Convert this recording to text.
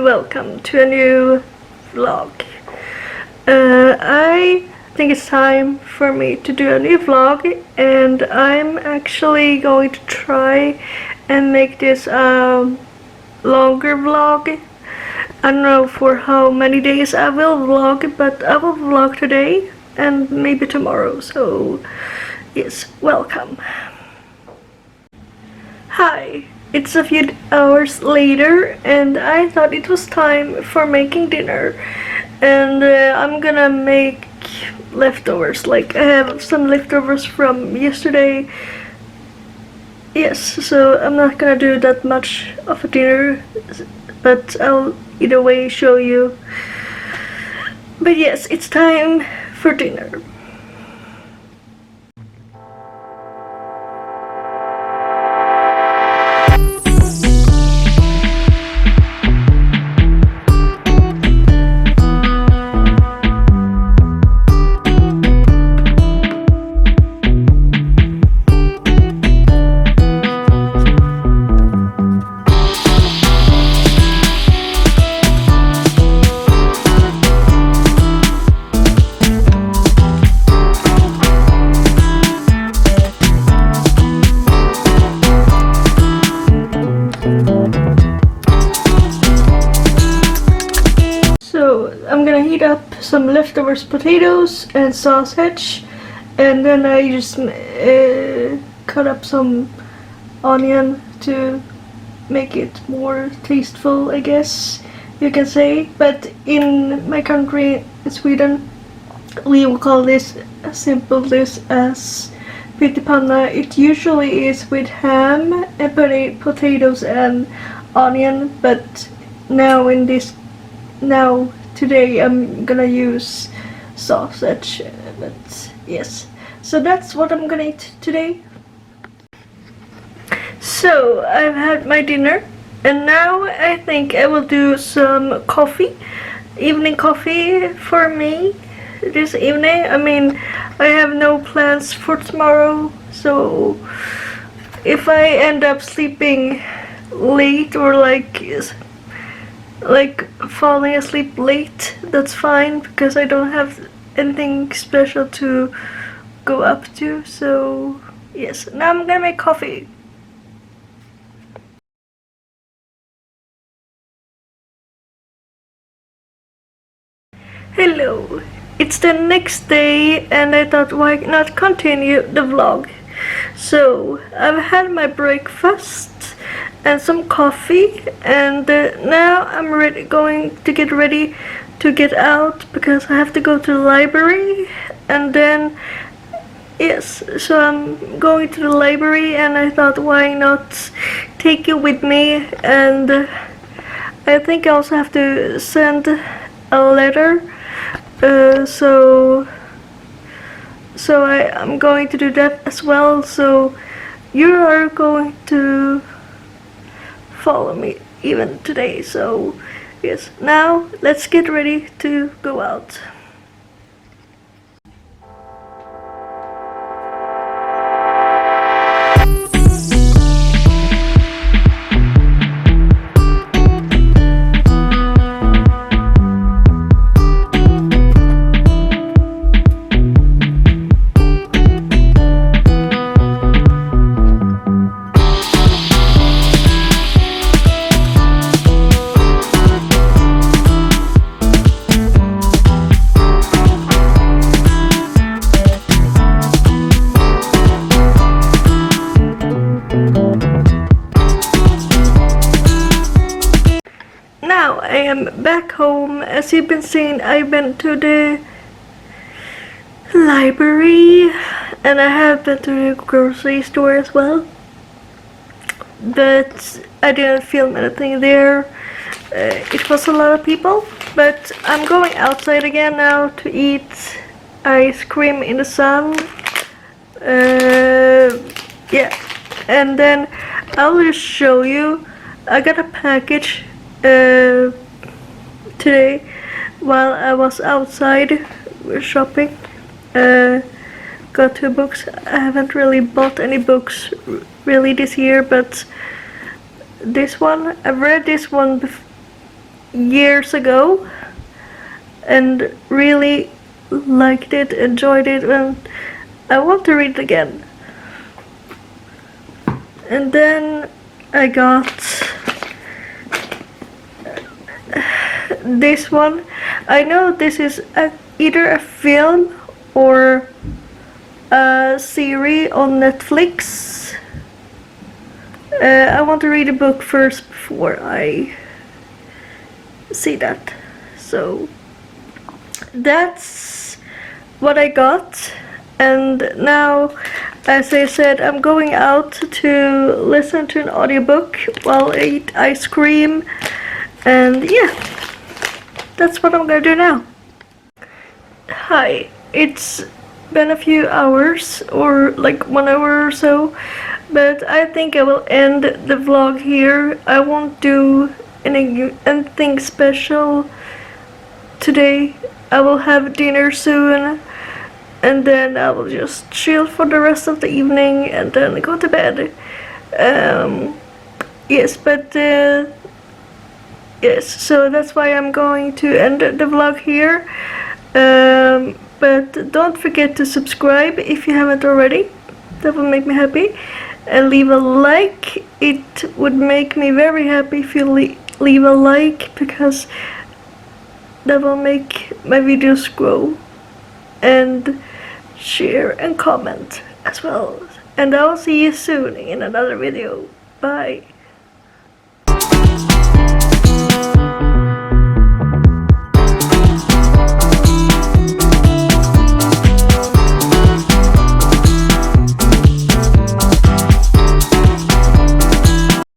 welcome to a new vlog. I think it's time for me to do a new vlog, and I'm actually going to try and make this a longer vlog. I don't know for how many days I will vlog, but I will vlog today and maybe tomorrow, so yes, welcome. Hi, it's a few hours later and I thought it was time for making dinner, and I'm gonna make leftovers. Like, I have some leftovers from yesterday. Yes, so I'm not gonna do that much of a dinner, but I'll either way show you. But yes, it's time for dinner. I'm gonna heat up some leftovers potatoes and sausage, and then I just cut up some onion to make it more tasteful, I guess you can say. But in my country, in Sweden, we will call this a simple dish as pyttipanna. It usually is with ham and potatoes and onion, but today I'm gonna use sausage, but yes. So that's what I'm gonna eat today. So I've had my dinner, and now I think I will do some coffee, evening coffee for me this evening. I mean, I have no plans for tomorrow, so if I end up sleeping late or like falling asleep late, that's fine, because I don't have anything special to go up to. So yes, now I'm gonna make coffee. Hello, it's the next day and I thought, why not continue the vlog? So I've had my breakfast and some coffee, and now I'm going to get ready to get out because I have to go to the library. And then yes, so I'm going to the library, and I thought, why not take you with me? And I think I also have to send a letter, so I'm going to do that as well. So you are going to follow me even today. So yes, now let's get ready to go out. I am back home. As you've been seeing, I went to the library and I have been to the grocery store as well, but I didn't film anything there. It was a lot of people, but I'm going outside again now to eat ice cream in the sun. Yeah, and then I'll just show you. I got a package today while I was outside shopping. Got 2 books. I haven't really bought any books really this year, but this one, I've read this one years ago and really liked it, enjoyed it, and I want to read it again. And then I got this one. I know this is either a film or a series on Netflix. I want to read a book first before I see that. So that's what I got. And now, as I said, I'm going out to listen to an audiobook while I eat ice cream. And yeah, that's what I'm gonna do now. Hi, it's been a few hours, or like 1 hour or so, but I think I will end the vlog here. I won't do anything special today. I will have dinner soon, and then I will just chill for the rest of the evening and then go to bed. Yes, so that's why I'm going to end the vlog here. But don't forget to subscribe if you haven't already. That will make me happy. And leave a like. It would make me very happy if you leave a like, because that will make my videos grow. And share and comment as well. And I'll see you soon in another video. Bye.